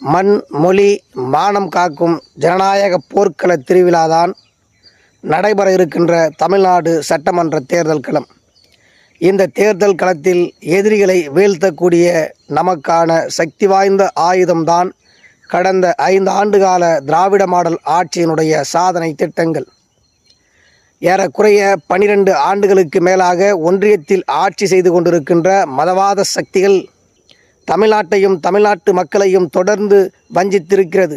மண், மொழி, மானம் காக்கும் ஜனநாயக போர்க்கள திருவிழாதான் நடைபெற இருக்கின்ற தமிழ்நாடு சட்டமன்ற தேர்தல் களம். இந்த தேர்தல் களத்தில் எதிரிகளை வீழ்த்தக்கூடிய நமக்கான சக்தி வாய்ந்த ஆயுதம்தான் கடந்த 5 ஆண்டுகால திராவிட மாடல் ஆட்சியினுடைய சாதனை திட்டங்கள். ஏறக்குறைய 12 ஆண்டுகளுக்கு மேலாக ஒன்றியத்தில் ஆட்சி செய்து கொண்டிருக்கின்ற மதவாத சக்திகள் தமிழ்நாட்டையும் தமிழ்நாட்டு மக்களையும் தொடர்ந்து வஞ்சித்திருக்கிறது.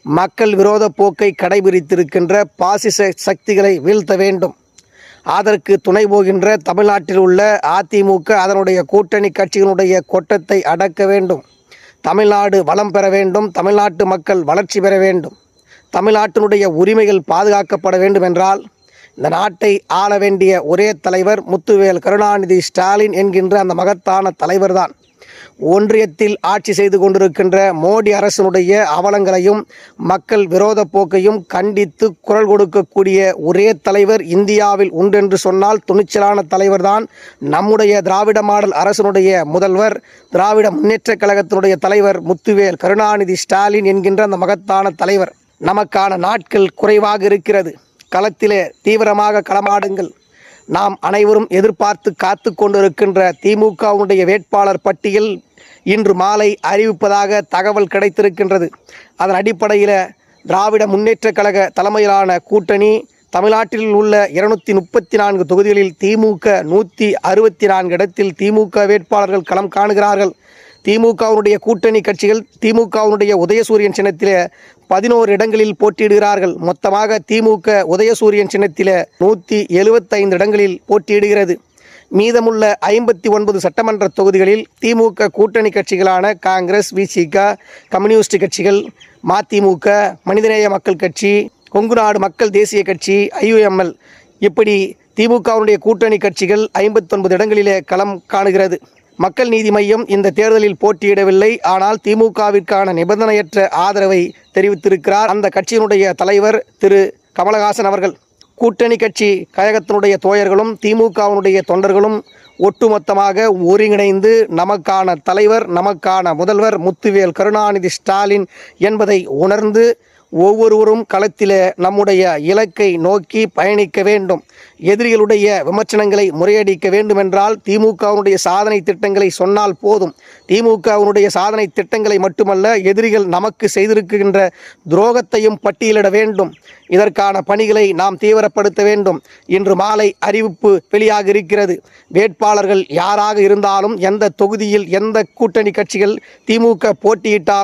மக்கள் விரோத போக்கை கடைபிடித்திருக்கின்ற பாசிச சக்திகளை வீழ்த்த வேண்டும். அதற்கு துணை போகின்ற தமிழ்நாட்டில் உள்ள அதிமுக அதனுடைய கூட்டணி கட்சிகளுடைய கொட்டத்தை அடக்க வேண்டும். தமிழ்நாடு வளம் பெற வேண்டும். தமிழ்நாட்டு மக்கள் வளர்ச்சி பெற வேண்டும். தமிழ்நாட்டினுடைய உரிமைகள் பாதுகாக்கப்பட வேண்டும் என்றால் இந்த நாட்டை ஆள வேண்டிய ஒரே தலைவர் முத்துவேல் கருணாநிதி ஸ்டாலின் என்கின்ற அந்த மகத்தான தலைவர்தான். ஒன்றியத்தில் ஆட்சி செய்து கொண்டிருக்கின்ற மோடி அரசினுடைய அவலங்களையும் மக்கள் விரோத போக்கையும் கண்டித்து குரல் கொடுக்கக்கூடிய ஒரே தலைவர் இந்தியாவில் உண்டென்று சொன்னால் துணிச்சலான தலைவர்தான் நம்முடைய திராவிட மாடல் அரசினுடைய முதல்வர், திராவிட முன்னேற்றக் கழகத்தினுடைய தலைவர் முத்துவேல் கருணாநிதி ஸ்டாலின் என்கின்ற அந்த மகத்தான தலைவர். நமக்கான நாட்கள் குறைவாக இருக்கிறது. களத்திலே தீவிரமாக களமாடுங்கள். நாம் அனைவரும் எதிர்பார்த்து காத்து கொண்டிருக்கின்ற திமுகவுடைய வேட்பாளர் பட்டியல் இன்று மாலை அறிவிப்பதாக தகவல் கிடைத்திருக்கின்றது. அதன் அடிப்படையில் திராவிட முன்னேற்றக் கழக தலைமையிலான கூட்டணி தமிழ்நாட்டில் உள்ள 234 தொகுதிகளில் திமுக 164 இடத்தில் திமுக வேட்பாளர்கள் களம் காணுகிறார்கள். திமுகவுடைய கூட்டணி கட்சிகள் திமுகவுடைய உதயசூரியன் சின்னத்தில் 11 இடங்களில் போட்டியிடுகிறார்கள். மொத்தமாக திமுக உதயசூரியன் சின்னத்தில் 175 இடங்களில் போட்டியிடுகிறது. மீதமுள்ள 59 சட்டமன்ற தொகுதிகளில் திமுக கூட்டணி கட்சிகளான காங்கிரஸ், விசிக, கம்யூனிஸ்ட் கட்சிகள், மதிமுக, மனிதநேய மக்கள் கட்சி, கொங்கு நாடு மக்கள் தேசிய கட்சி, IUML இப்படி திமுகவுடைய கூட்டணி கட்சிகள் 59 இடங்களிலே களம் காணுகிறது. மக்கள் நீதி மையம் இந்த தேர்தலில் போட்டியிடவில்லை. ஆனால் திமுகவிற்கான நிபந்தனையற்ற ஆதரவை தெரிவித்திருக்கிறார் அந்த கட்சியினுடைய தலைவர் திரு கமலஹாசன் அவர்கள். கூட்டணி கட்சி கழகத்தினுடைய தோழர்களும் திமுகவினுடைய தொண்டர்களும் ஒட்டுமொத்தமாக ஒருங்கிணைந்து நமக்கான தலைவர், நமக்கான முதல்வர் முத்துவேல் கருணாநிதி ஸ்டாலின் என்பதை உணர்ந்து ஒவ்வொருவரும் களத்தில் நம்முடைய இலக்கை நோக்கி பயணிக்க வேண்டும். எதிரிகளுடைய விமர்சனங்களை முறியடிக்க வேண்டுமென்றால் திமுகவினுடைய சாதனை திட்டங்களை சொன்னால் போதும். திமுகவினுடைய சாதனை திட்டங்களை மட்டுமல்ல, எதிரிகள் நமக்கு செய்திருக்கின்ற துரோகத்தையும் பட்டியலிட வேண்டும். இதற்கான பணிகளை நாம் தீவிரப்படுத்த வேண்டும். இன்று மாலை அறிவிப்பு வெளியாக இருக்கிறது. வேட்பாளர்கள் யாராக இருந்தாலும், எந்த தொகுதியில் எந்த கூட்டணி கட்சிகள் திமுக போட்டியிட்டால்